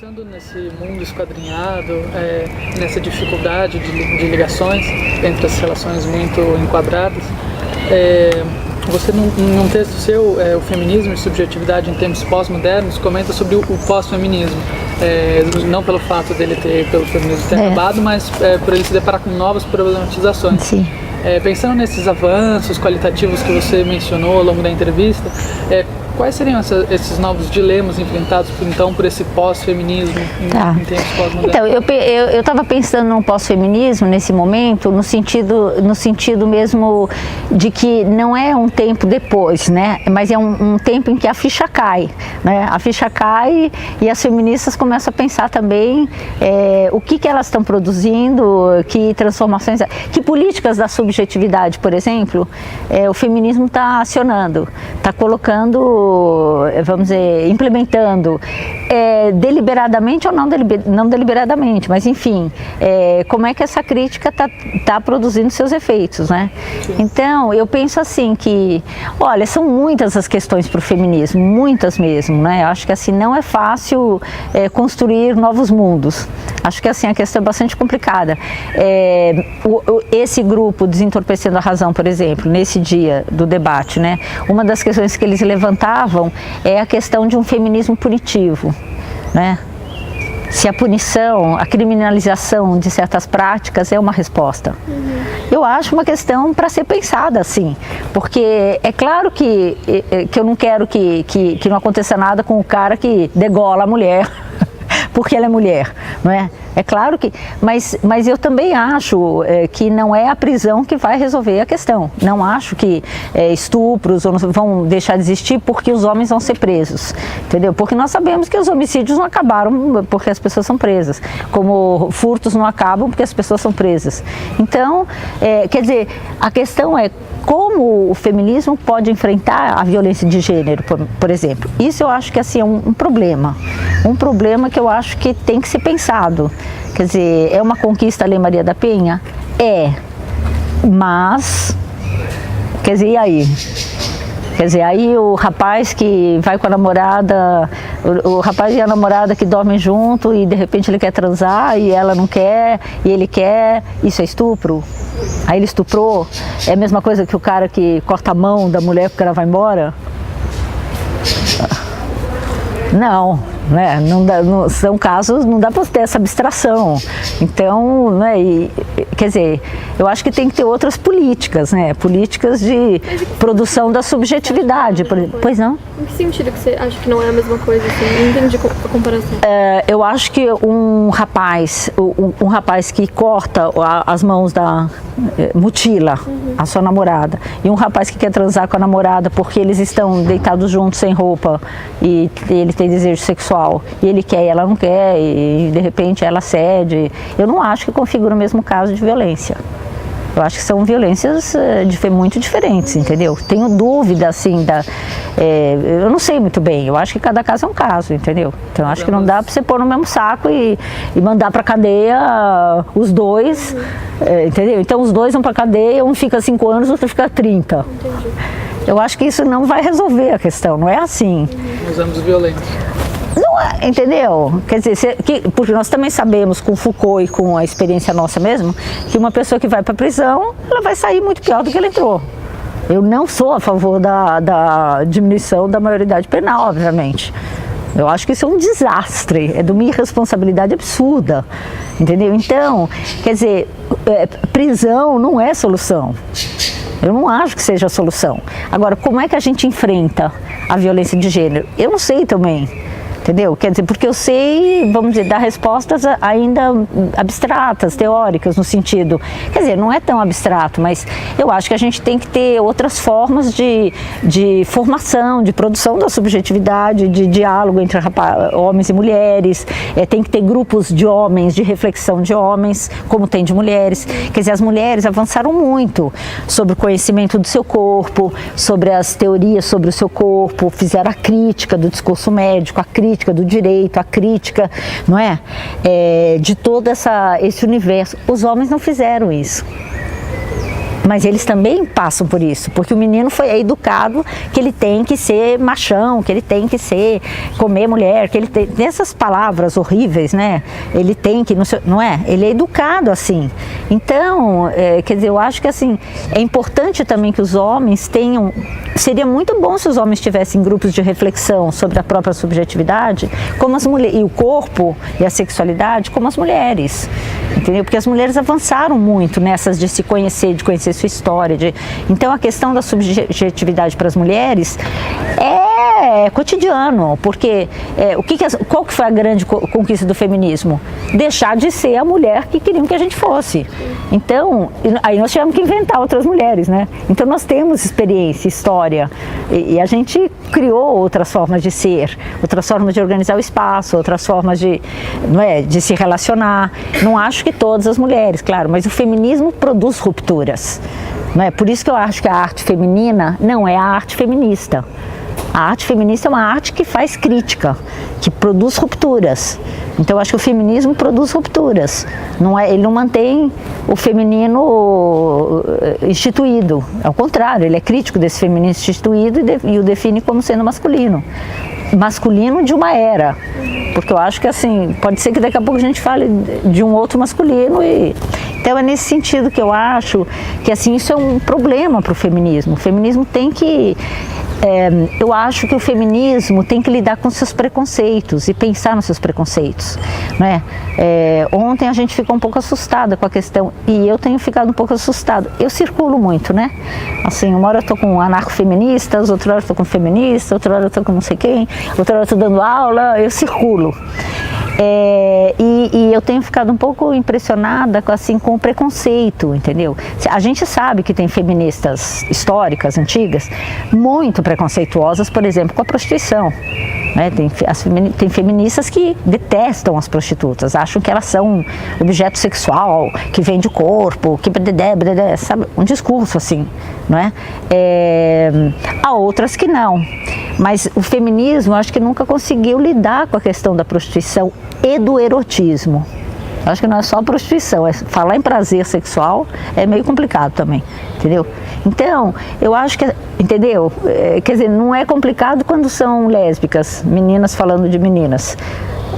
Pensando nesse mundo esquadrinhado, nessa dificuldade de ligações entre as relações muito enquadradas, você num texto seu, o feminismo e subjetividade em tempos pós-modernos, comenta sobre o pós-feminismo, não pelo fato pelo feminismo ter acabado, mas por ele se deparar com novas problematizações. Sim. Pensando nesses avanços qualitativos que você mencionou ao longo da entrevista, quais seriam esses novos dilemas enfrentados por esse pós-feminismo em tempos pós-modernos? Então, eu estava pensando num pós-feminismo nesse momento, no sentido mesmo de que não é um tempo depois, né? Mas é um tempo em que a ficha cai, né? A ficha cai e as feministas começam a pensar também o que elas estão produzindo, que transformações, que políticas da subjetividade, por exemplo, o feminismo está acionando, está colocando, vamos dizer, implementando deliberadamente ou não deliberadamente, mas enfim, como é que essa crítica está produzindo seus efeitos, né? Então, eu penso assim que, olha, são muitas as questões para o feminismo, muitas mesmo, né? Eu acho que assim, não é fácil construir novos mundos. Acho que assim, a questão é bastante complicada. Esse grupo Desentorpecendo a Razão, por exemplo, nesse dia do debate, né? Uma das questões que eles levantavam é a questão de um feminismo punitivo, né? Se a punição, a criminalização de certas práticas é uma resposta. Eu acho uma questão para ser pensada assim, porque é claro que eu não quero que não aconteça nada com o cara que degola a mulher porque ela é mulher, não é? É claro que, mas eu também acho que não é a prisão que vai resolver a questão. Não acho que estupros vão deixar de existir porque os homens vão ser presos, entendeu? Porque nós sabemos que os homicídios não acabaram porque as pessoas são presas, como furtos não acabam porque as pessoas são presas. Então, quer dizer, a questão é como o feminismo pode enfrentar a violência de gênero, por exemplo. Isso eu acho que assim, é um problema que eu acho que tem que ser pensado. Quer dizer, é uma conquista a Lei Maria da Penha? Mas, quer dizer, e aí? Quer dizer, aí o rapaz que vai com a namorada, o rapaz e a namorada que dormem junto e de repente ele quer transar e ela não quer, e ele quer, isso é estupro? Aí ele estuprou? É a mesma coisa que o cara que corta a mão da mulher porque ela vai embora? Não, né? São casos, não dá para ter essa abstração. Então, né, quer dizer, eu acho que tem que ter outras políticas, né? Políticas de produção da subjetividade. Pois não? Em que sentido que você acha que não é a mesma coisa? Assim? Não entendi a comparação. Eu acho que um rapaz que corta as mãos mutila a sua namorada, e um rapaz que quer transar com a namorada porque eles estão deitados juntos sem roupa e ele tem desejo sexual, e ele quer e ela não quer, e de repente ela cede, eu não acho que configura o mesmo caso de violência. Eu acho que são violências muito diferentes, entendeu? Tenho dúvida, assim, eu não sei muito bem, eu acho que cada caso é um caso, entendeu? Então, acho que não dá para você pôr no mesmo saco e mandar para cadeia os dois, entendeu? Então, os dois vão para cadeia, um fica 5 anos, outro fica 30. Entendi. Eu acho que isso não vai resolver a questão, não é assim. Os ambos violentos. Não é, entendeu? Quer dizer, porque nós também sabemos com Foucault e com a experiência nossa mesmo, que uma pessoa que vai para a prisão, ela vai sair muito pior do que ela entrou. Eu não sou a favor da diminuição da maioridade penal, obviamente. Eu acho que isso é um desastre, é de uma irresponsabilidade absurda, entendeu? Então, quer dizer, prisão não é solução. Eu não acho que seja a solução. Agora, como é que a gente enfrenta a violência de gênero? Eu não sei também. Entendeu? Quer dizer, porque eu sei, vamos dizer, dar respostas ainda abstratas, teóricas, no sentido, quer dizer, não é tão abstrato, mas eu acho que a gente tem que ter outras formas de formação, de produção da subjetividade, de diálogo entre homens e mulheres, tem que ter grupos de homens, de reflexão de homens, como tem de mulheres. Quer dizer, as mulheres avançaram muito sobre o conhecimento do seu corpo, sobre as teorias sobre o seu corpo, fizeram a crítica do discurso médico, a crítica do direito, a crítica, não é? De todo esse universo. Os homens não fizeram isso. Mas eles também passam por isso, porque o menino foi educado que ele tem que ser machão, que ele tem que comer mulher, que ele tem essas palavras horríveis, né? Ele tem que, não é? Ele é educado assim. Então, quer dizer, eu acho que assim, é importante também que os homens tenham, seria muito bom se os homens tivessem grupos de reflexão sobre a própria subjetividade, como as mulheres, e o corpo e a sexualidade, como as mulheres, entendeu? Porque as mulheres avançaram muito nessas de se conhecer, de conhecer sua história. Então a questão da subjetividade para as mulheres é cotidiano, porque qual que foi a grande conquista do feminismo? Deixar de ser a mulher que queriam que a gente fosse. Então, aí nós tivemos que inventar outras mulheres, né? Então nós temos experiência, história, e a gente criou outras formas de ser, outras formas de organizar o espaço, outras formas de se relacionar. Não acho que todas as mulheres, claro, mas o feminismo produz rupturas. Não é? Por isso que eu acho que a arte feminina não é a arte feminista. A arte feminista é uma arte que faz crítica, que produz rupturas. Então eu acho que o feminismo produz rupturas. Ele não mantém o feminino instituído. Ao contrário, ele é crítico desse feminino instituído e o define como sendo masculino. Masculino de uma era. Porque eu acho que assim, pode ser que daqui a pouco a gente fale de um outro masculino então é nesse sentido que eu acho que assim, isso é um problema para o feminismo. O feminismo tem que... eu acho que o feminismo tem que lidar com seus preconceitos e pensar nos seus preconceitos, né? Ontem a gente ficou um pouco assustada com a questão, e eu tenho ficado um pouco assustada. Eu circulo muito, né? Assim, uma hora eu estou com anarcofeministas, outra hora eu estou com feministas, outra hora eu estou com não sei quem, outra hora eu estou dando aula, eu circulo. E eu tenho ficado um pouco impressionada assim, com o preconceito, entendeu? A gente sabe que tem feministas históricas, antigas, muito preconceituosas, por exemplo, com a prostituição. Né? Tem feministas que detestam as prostitutas, acham que elas são objeto sexual, que vende o corpo, que sabe? Um discurso assim, não é? Há outras que não. Mas o feminismo, acho que nunca conseguiu lidar com a questão da prostituição e do erotismo. Acho que não é só a prostituição, falar em prazer sexual é meio complicado também, entendeu? Então, eu acho que, entendeu? Quer dizer, não é complicado quando são lésbicas, meninas falando de meninas.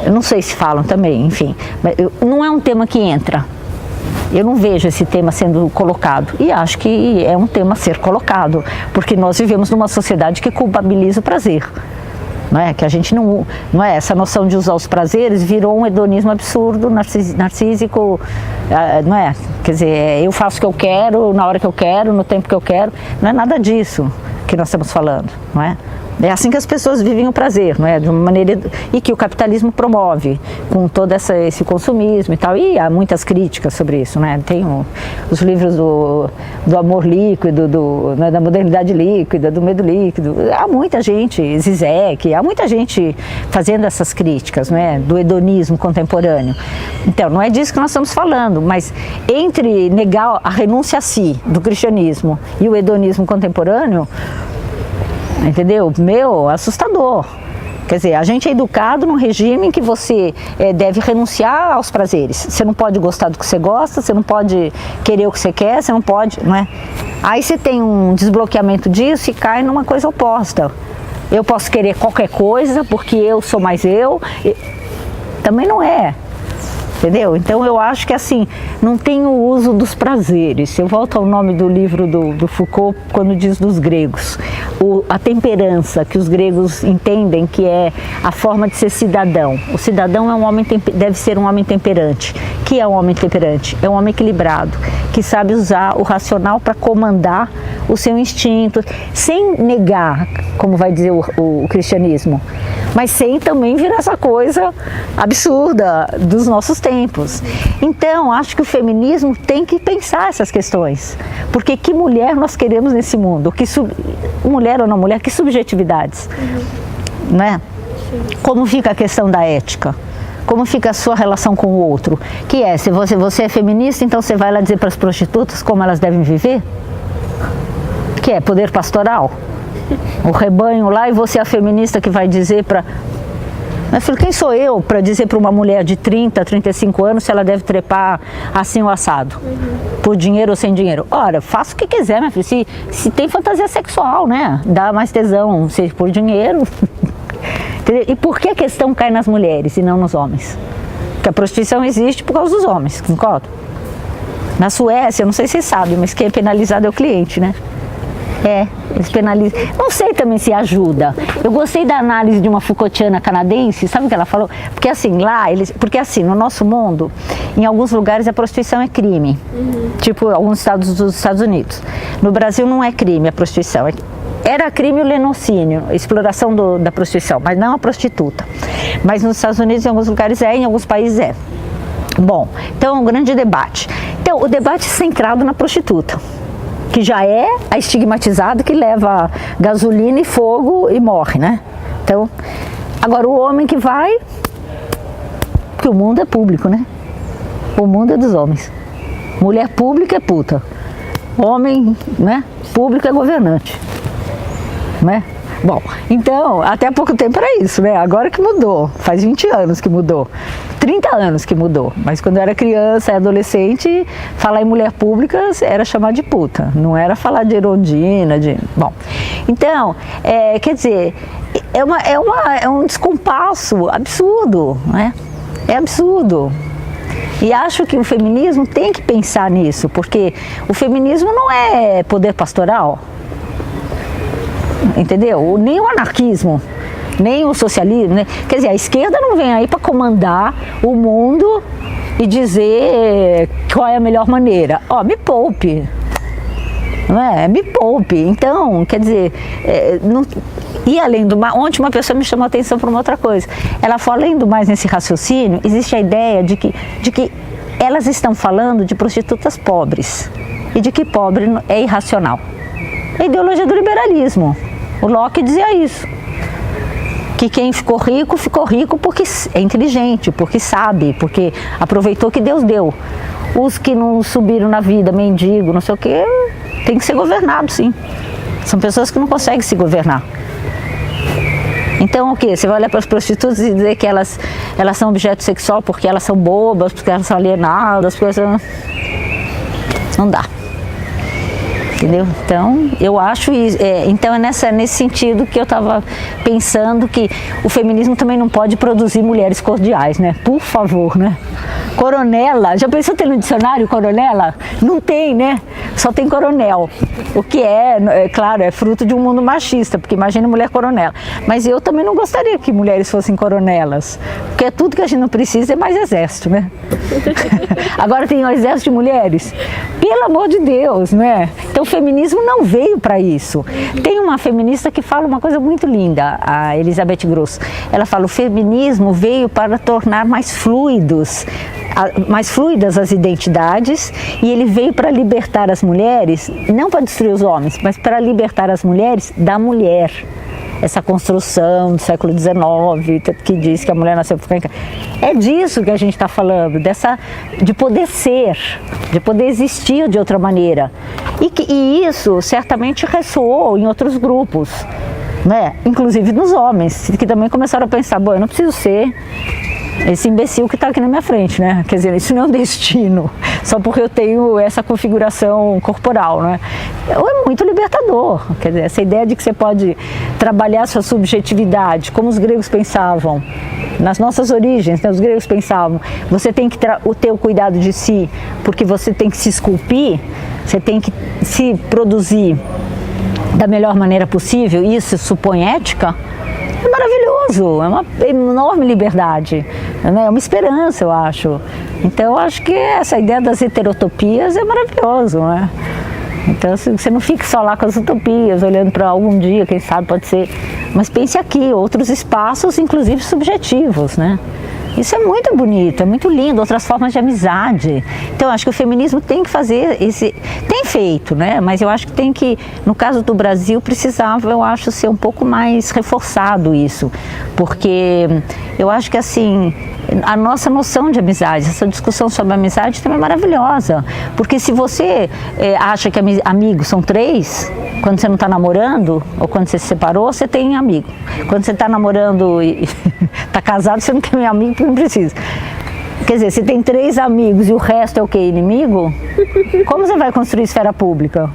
Eu não sei se falam também, enfim. Mas não é um tema que entra. Eu não vejo esse tema sendo colocado e acho que é um tema a ser colocado, porque nós vivemos numa sociedade que culpabiliza o prazer. Não é? Que a gente não é essa noção de usar os prazeres virou um hedonismo absurdo, narcísico, não é? Quer dizer, eu faço o que eu quero, na hora que eu quero, no tempo que eu quero, não é nada disso que nós estamos falando, não é? É assim que as pessoas vivem o prazer, não é? De uma maneira e que o capitalismo promove com todo esse consumismo e tal. E há muitas críticas sobre isso, né? Tem os livros do amor líquido, né? Da modernidade líquida, do medo líquido. Há muita gente, Zizek, há muita gente fazendo essas críticas, né? Do hedonismo contemporâneo. Então, não é disso que nós estamos falando, mas entre negar a renúncia a si do cristianismo e o hedonismo contemporâneo, entendeu? Assustador. Quer dizer, a gente é educado num regime em que você deve renunciar aos prazeres. Você não pode gostar do que você gosta, você não pode querer o que você quer, você não pode, não é? Aí você tem um desbloqueamento disso e cai numa coisa oposta. Eu posso querer qualquer coisa porque eu sou mais eu. Também não é. Entendeu? Então eu acho que assim, não tem o uso dos prazeres. Eu volto ao nome do livro do Foucault, quando diz dos gregos. A temperança, que os gregos entendem que é a forma de ser cidadão. O cidadão é deve ser um homem temperante. Que é um homem temperante? É um homem equilibrado, que sabe usar o racional para comandar o seu instinto, sem negar, como vai dizer o cristianismo, mas sem também virar essa coisa absurda dos nossos tempos. Então, acho que o feminismo tem que pensar essas questões, porque que mulher nós queremos nesse mundo? Mulher ou não mulher, que subjetividades, né? Como fica a questão da ética? Como fica a sua relação com o outro? Que é, se você é feminista, então você vai lá dizer para as prostitutas como elas devem viver? Que é poder pastoral? O rebanho lá e você é a feminista que vai dizer para... Eu falei, quem sou eu para dizer para uma mulher de 30, 35 anos se ela deve trepar assim ou assado? Por dinheiro ou sem dinheiro? Ora, faça o que quiser, minha filha. Se tem fantasia sexual, né? Dá mais tesão, seja por dinheiro. E por que a questão cai nas mulheres e não nos homens? Porque a prostituição existe por causa dos homens, concorda? Na Suécia, não sei se vocês sabem, mas quem é penalizado é o cliente, né? Eles penalizam. Não sei também se ajuda. Eu gostei da análise de uma Foucaultiana canadense, sabe o que ela falou? Porque assim, porque assim, no nosso mundo, em alguns lugares a prostituição é crime. Tipo alguns estados dos Estados Unidos. No Brasil não é crime a prostituição. Era crime o lenocínio, a exploração da prostituição, mas não a prostituta. Mas nos Estados Unidos, em alguns lugares em alguns países é. Bom, então é um grande debate. Então, o debate é centrado na prostituta, que já é a estigmatizada que leva gasolina e fogo e morre, né? Então, agora o homem que vai, porque o mundo é público, né? O mundo é dos homens. Mulher pública é puta. Homem, né? Público é governante. Né? Bom, então, até há pouco tempo era isso, né? Agora que mudou, faz 20 anos que mudou, 30 anos que mudou, mas quando eu era criança e adolescente, falar em mulher pública era chamar de puta, não era falar de Erundina, Bom, então, quer dizer, é um descompasso absurdo, né? É absurdo. E acho que o feminismo tem que pensar nisso, porque o feminismo não é poder pastoral. Entendeu? Nem o anarquismo, nem o socialismo, né? Quer dizer, a esquerda não vem aí para comandar o mundo e dizer qual é a melhor maneira. Ó, me poupe, não é? Me poupe. Então, quer dizer, e além do mais, ontem uma pessoa me chamou a atenção para uma outra coisa. Ela falou, além do mais nesse raciocínio, existe a ideia de que elas estão falando de prostitutas pobres e de que pobre é irracional. É a ideologia do liberalismo. O Locke dizia isso, que quem ficou rico porque é inteligente, porque sabe, porque aproveitou que Deus deu. Os que não subiram na vida, mendigo, não sei o quê, tem que ser governado, sim. São pessoas que não conseguem se governar. Então o quê? Você vai olhar para as prostitutas e dizer que elas são objeto sexual porque elas são bobas, porque elas são alienadas, porque elas... Não dá. Entendeu? Então, eu acho isso. Então é nesse sentido que eu estava pensando que o feminismo também não pode produzir mulheres cordiais, né? Por favor, né? Coronela, já pensou ter no dicionário coronela? Não tem, né? Só tem coronel. O que claro, é fruto de um mundo machista, porque imagina mulher coronela. Mas eu também não gostaria que mulheres fossem coronelas, porque tudo que a gente não precisa é mais exército, né? Agora tem um exército de mulheres. Pelo amor de Deus, né? Então o feminismo não veio para isso. Tem uma feminista que fala uma coisa muito linda, a Elizabeth Gross. Ela fala, o feminismo veio para tornar mais fluidas as identidades, e ele veio para libertar as mulheres, não para destruir os homens, mas para libertar as mulheres da mulher. Essa construção do século XIX, que diz que a mulher nasceu para ficar em casa. É disso que a gente está falando, de poder ser, de poder existir de outra maneira. E isso certamente ressoou em outros grupos, né? Inclusive nos homens, que também começaram a pensar, bom, eu não preciso ser esse imbecil que está aqui na minha frente, né? Quer dizer, isso não é um destino, só porque eu tenho essa configuração corporal, né? É muito libertador, quer dizer, essa ideia de que você pode trabalhar a sua subjetividade, como os gregos pensavam, nas nossas origens, né? Os gregos pensavam, você tem que ter o cuidado de si, porque você tem que se esculpir, você tem que se produzir da melhor maneira possível, isso supõe ética. É maravilhoso, é uma enorme liberdade, né? É uma esperança, eu acho. Então, eu acho que essa ideia das heterotopias é maravilhoso, né? Então, você não fique só lá com as utopias, olhando para algum dia, quem sabe pode ser. Mas pense aqui, outros espaços, inclusive subjetivos, né? Isso é muito bonito, é muito lindo, outras formas de amizade. Então, eu acho que o feminismo tem que fazer tem feito, né? Mas eu acho que tem que, no caso do Brasil, precisava, eu acho, ser um pouco mais reforçado isso. Porque eu acho que, assim, a nossa noção de amizade, essa discussão sobre amizade também é maravilhosa. Porque se você acha que amigos são 3, Quando você não está namorando, ou quando você se separou, você tem amigo. Quando você está namorando e está casado, você não tem amigo porque não precisa. Quer dizer, se tem 3 amigos e o resto é o quê? Inimigo? Como você vai construir esfera pública?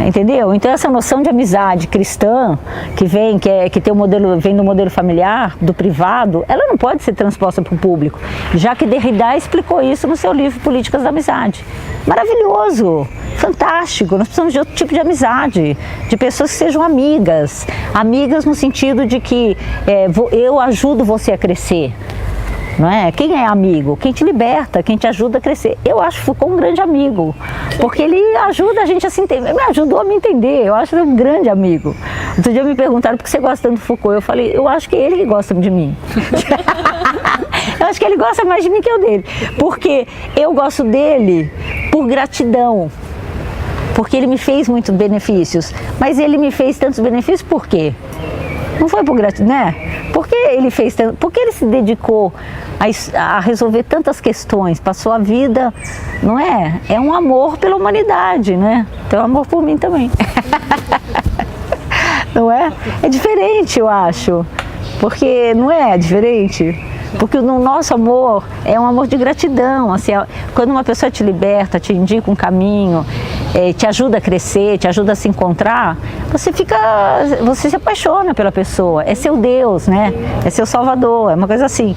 Entendeu? Então essa noção de amizade cristã que tem o modelo, vem do modelo familiar, do privado, ela não pode ser transposta para o público, já que Derrida explicou isso no seu livro Políticas da Amizade. Maravilhoso, fantástico. Nós precisamos de outro tipo de amizade, de pessoas que sejam amigas, amigas no sentido de que eu ajudo você a crescer. Não é? Quem é amigo? Quem te liberta, quem te ajuda a crescer. Eu acho Foucault um grande amigo, porque ele ajuda a gente a se entender, me ajudou a me entender, eu acho ele um grande amigo. Outro dia me perguntaram por que você gosta tanto do Foucault, eu falei, eu acho que é ele que gosta de mim. Eu acho que ele gosta mais de mim que eu dele, porque eu gosto dele por gratidão, porque ele me fez muitos benefícios, mas ele me fez tantos benefícios por quê? Não foi por gratidão, né? Porque ele fez tanto, porque ele se dedicou a resolver tantas questões, passou a vida, não é? É um amor pela humanidade, né? Tem um amor por mim também. Não é? É diferente, eu acho. Porque não é diferente? Porque o nosso amor é um amor de gratidão. Assim, quando uma pessoa te liberta, te indica um caminho, te ajuda a crescer, te ajuda a se encontrar, você se apaixona pela pessoa. É seu Deus, né? É seu Salvador, é uma coisa assim.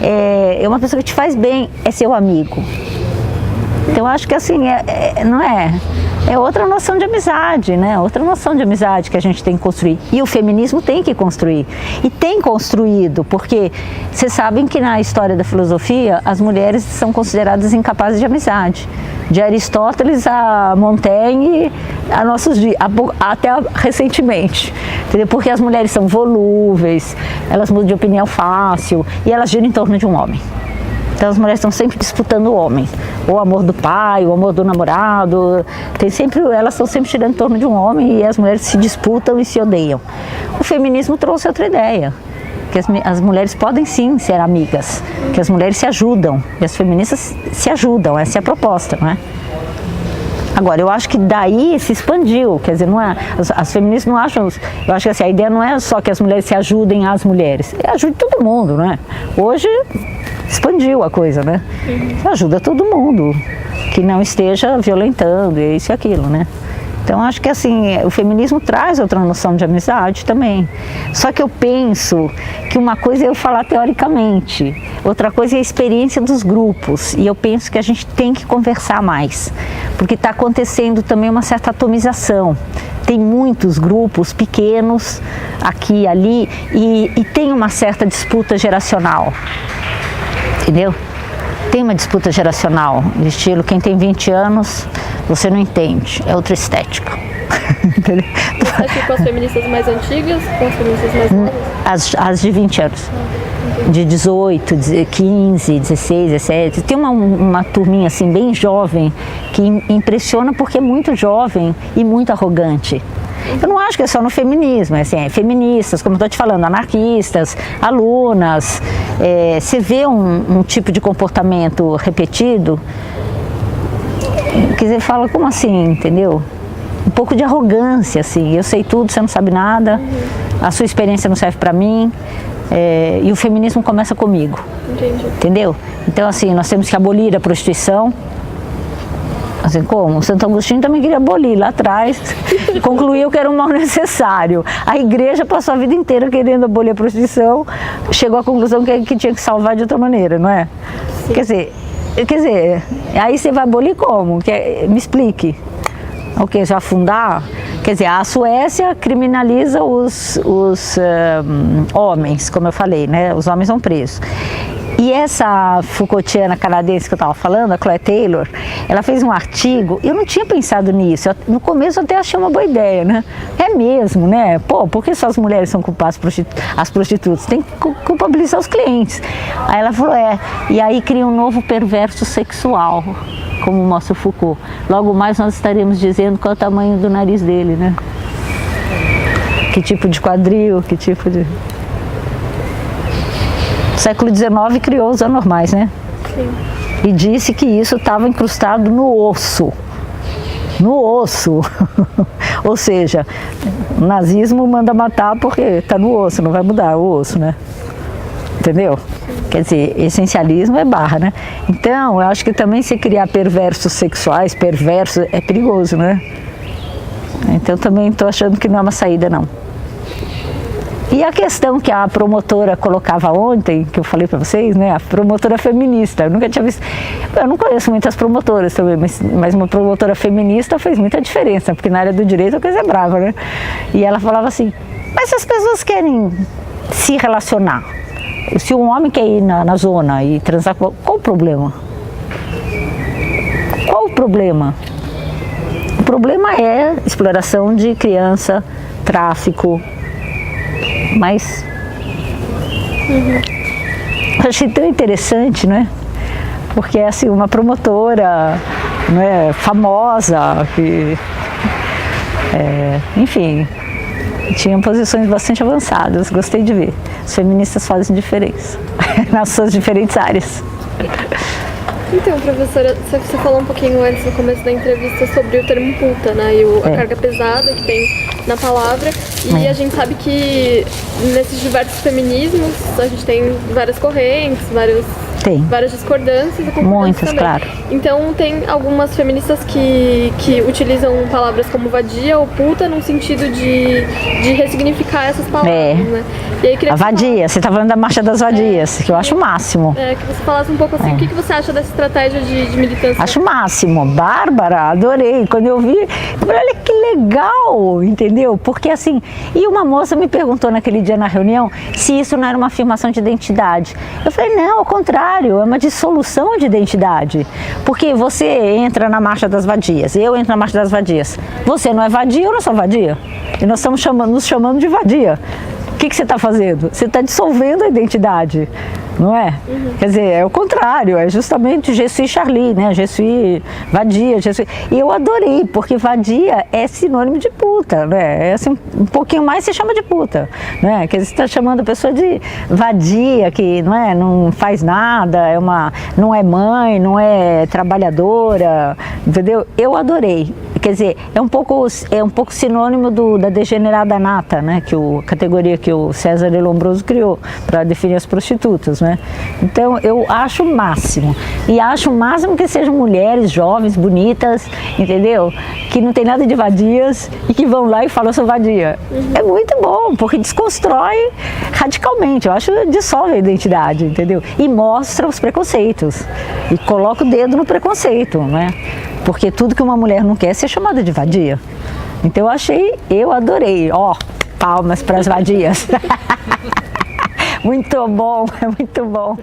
É uma pessoa que te faz bem, é seu amigo. Então, eu acho que assim, não é? É outra noção de amizade, né? Outra noção de amizade que a gente tem que construir. E o feminismo tem que construir. E tem construído, porque vocês sabem que na história da filosofia, as mulheres são consideradas incapazes de amizade. De Aristóteles a Montaigne, a nossos dias, até recentemente. Entendeu? Porque as mulheres são volúveis, elas mudam de opinião fácil e elas giram em torno de um homem. Então as mulheres estão sempre disputando o homem, o amor do pai, o amor do namorado, elas estão sempre girando em torno de um homem e as mulheres se disputam e se odeiam. O feminismo trouxe outra ideia, que as mulheres podem sim ser amigas, que as mulheres se ajudam e as feministas se ajudam, essa é a proposta, não é? Agora, eu acho que daí se expandiu, quer dizer, não é, as feministas não acham, eu acho que assim, a ideia não é só que as mulheres se ajudem às mulheres, ajude todo mundo, né? Hoje expandiu a coisa, né? Ajuda todo mundo que não esteja violentando, isso e aquilo, né? Então, acho que assim, o feminismo traz outra noção de amizade também. Só que eu penso que uma coisa é eu falar teoricamente, outra coisa é a experiência dos grupos. E eu penso que a gente tem que conversar mais, porque está acontecendo também uma certa atomização. Tem muitos grupos pequenos aqui e ali e tem uma certa disputa geracional, entendeu? Tem uma disputa geracional, de estilo, quem tem 20 anos, você não entende, é outra estética. Você acha que com as feministas mais antigas, com as feministas mais novas? As de 20 anos, de 18, 15, 16, 17. Tem uma turminha assim, bem jovem, que impressiona porque é muito jovem e muito arrogante. Eu não acho que é só no feminismo, assim, feministas, como eu estou te falando, anarquistas, alunas, você vê um tipo de comportamento repetido, quer dizer, fala como assim, entendeu? Um pouco de arrogância, assim, eu sei tudo, você não sabe nada, a sua experiência não serve para mim, e o feminismo começa comigo. Entendi. Entendeu? Então, assim, nós temos que abolir a prostituição. Assim, como? O Santo Agostinho também queria abolir lá atrás, concluiu que era um mal necessário. A igreja passou a vida inteira querendo abolir a prostituição, chegou à conclusão que tinha que salvar de outra maneira, não é? Sim. Quer dizer, aí você vai abolir como? Me explique. O que? Você vai afundar? Quer dizer, a Suécia criminaliza os homens, como eu falei, né? Os homens são presos. E essa Foucaultiana canadense que eu estava falando, a Chloe Taylor, ela fez um artigo, eu não tinha pensado nisso, no começo eu até achei uma boa ideia, né? É mesmo, né? Pô, por que só as mulheres são culpadas, as prostitutas? Tem que culpabilizar os clientes. Aí ela falou, e aí cria um novo perverso sexual, como mostra o Foucault. Logo mais nós estaremos dizendo qual é o tamanho do nariz dele, né? Que tipo de quadril, que tipo de... O século XIX criou os anormais, né? Sim. E disse que isso estava incrustado no osso. no osso. Ou seja, o nazismo manda matar porque está no osso, não vai mudar o osso, né? Entendeu? Quer dizer, essencialismo é barra, né? Então, eu acho que também se criar perversos sexuais, perversos, é perigoso, né? Então, também estou achando que não é uma saída, não. E a questão que a promotora colocava ontem, que eu falei para vocês, né? A promotora feminista, eu nunca tinha visto... Eu não conheço muitas promotoras também, mas uma promotora feminista fez muita diferença, porque na área do direito a coisa é brava, né? E ela falava assim, mas se as pessoas querem se relacionar, se um homem quer ir na zona e transar, qual o problema? Qual o problema? O problema é exploração de criança, tráfico, mas eu achei tão interessante, né? Porque assim, uma promotora, né, famosa, que, enfim, tinha posições bastante avançadas, gostei de ver. As feministas fazem diferença nas suas diferentes áreas. Então, professora, você falou um pouquinho antes, no começo da entrevista, sobre o termo puta, né? E a carga pesada que tem na palavra. E a gente sabe que nesses diversos feminismos, a gente tem várias correntes, várias discordâncias e concordâncias muitas, também. claro. Então, tem algumas feministas que utilizam palavras como vadia ou puta num sentido de ressignificar essas palavras, né? E aí, a vadia, você está falando da Marcha das Vadias, que eu acho o máximo. Que você falasse um pouco assim, o que você acha dessa estratégia de militância? Acho o máximo. Bárbara, adorei. Quando eu vi, eu falei, olha que legal, entendeu? Porque assim, e uma moça me perguntou naquele dia na reunião se isso não era uma afirmação de identidade. Eu falei, não, ao contrário, é uma dissolução de identidade. Porque você entra na Marcha das Vadias, eu entro na Marcha das Vadias. Você não é vadia, eu não sou vadia. E nós estamos nos chamando de vadia. O que você está fazendo? Você está dissolvendo a identidade, não é? Quer dizer, é o contrário, é justamente je suis Charlie, né? Je suis vadia, je suis... E eu adorei, porque vadia é sinônimo de puta, né? É assim, um pouquinho mais se chama de puta, né? Quer dizer, você está chamando a pessoa de vadia, que não faz nada, não é mãe, não é trabalhadora, entendeu? Eu adorei. Quer dizer, é um pouco sinônimo da degenerada nata, né? Categoria que o César de Lombroso criou para definir as prostitutas, né? Então eu acho o máximo, e acho o máximo que sejam mulheres jovens, bonitas, entendeu? Que não tem nada de vadias e que vão lá e falam, eu sou vadia. É muito bom, porque desconstrói radicalmente, eu acho que dissolve a identidade, entendeu? E mostra os preconceitos, e coloca o dedo no preconceito, né? Porque tudo que uma mulher não quer é ser chamada de vadia. Então eu adorei, palmas para as vadias. Muito bom, muito bom.